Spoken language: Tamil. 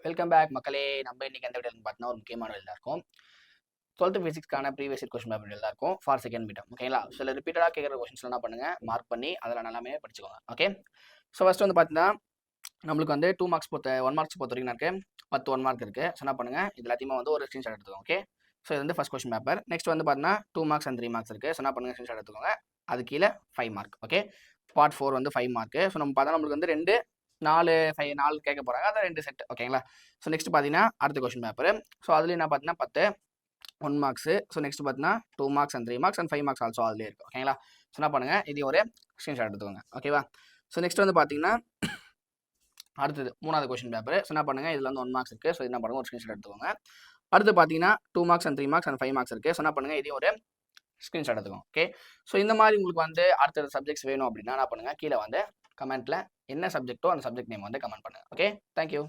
வெல்கம் பேக் மக்களே. நம்ம இன்னைக்கு எந்த வீடியோன்னு பார்த்தீங்கன்னா ஒரு முக்கியமான வீடியோ இருக்கும். 12th ஃபிசிக்ஸ்க்கான previous year question paper video இருக்கும் ஃபார் செகண்ட் மீட்டம். ஓகேங்களா? சில ரிப்பீட்டடாக கேட்குற கொஸ்டின்ஸ் என்ன பண்ணுங்க, மார்க் பண்ணி அதில் நல்லாமே படிச்சுக்கோங்க. ஓகே. ஸோ ஃபர்ஸ்ட் வந்து பார்த்தீங்கன்னா நம்மளுக்கு வந்து 2 மார்க்ஸ் பொறுத்த 1 மார்க்ஸ் பொறுத்த வரைக்கும் இருக்கு 10 1 மார்க் இருக்கு. ஸோ என்ன பண்ணுங்க, இது எல்லாத்தையுமே வந்து ஒரு ஸ்க்ரீன்ஷாட் எடுத்துக்கோங்க. ஓகே. ஸோ இது வந்து ஃபர்ஸ்ட் கொஸ்டின் பேப்பர். நெக்ஸ்ட் வந்து பார்த்தீங்கன்னா 2 மார்க்ஸ் அண்ட் 3 மார்க்ஸ் இருக்கு. ஸோ என்ன பண்ணுங்க, ஸ்க்ரீன்ஷாட் எடுத்துக்கோங்க. அது கீழே 5 மார்க். ஓகே. பார்ட் 4 வந்து 5 மார்க். ஸோ நம்ம பார்த்தா நம்மளுக்கு வந்து 2 4 5 4 கேட்க போகிறாங்க. அதை 2 செட். ஓகேங்களா? ஸோ நெக்ஸ்ட் பார்த்தீங்கன்னா அடுத்த கொஸ்டின் பேப்பர். ஸோ அதுலேயும் என்ன பார்த்தீங்கன்னா 10 1 மார்க்ஸு. ஸோ நெக்ஸ்ட் பார்த்தீங்கன்னா 2 marks and 3 marks and 5 marks also அதுலேயே இருக்குது. ஓகேங்களா? ஸோ என்ன பண்ணுங்கள், இது ஒரு ஸ்க்ரீன்ஷாட் எடுத்துக்கோங்க. ஓகேவா? ஸோ நெக்ஸ்ட் வந்து பார்த்தீங்கன்னா அடுத்தது 3வது கொஸ்டின் பேப்பர். ஸோ என்ன பண்ணுங்கள், இதில் வந்து 1 மார்க்ஸ் இருக்குது. ஸோ என்ன பண்ணுங்கள், ஒரு ஸ்க்ரீன்ஷாட் எடுத்துக்கோங்க. அடுத்து பார்த்தீங்கன்னா 2 marks and 3 marks and 5 marks இருக்குது. ஸோ என்ன பண்ணுங்கள், இதையும் ஒரு ஸ்க்ரீன்ஷாட் எடுத்துக்கோங்க. ஓகே. ஸோ இந்த மாதிரி உங்களுக்கு வந்து அடுத்த சப்ஜெக்ட்ஸ் வேணும் அப்படின்னா என்ன பண்ணுங்கள், கீழே வந்து கமெண்ட்டில் என்ன சப்ஜெக்ட்டோ அந்த சப்ஜெக்ட் நேம் வந்து கமெண்ட் பண்ணுங்கள். ஓகே. தேங்க்யூ.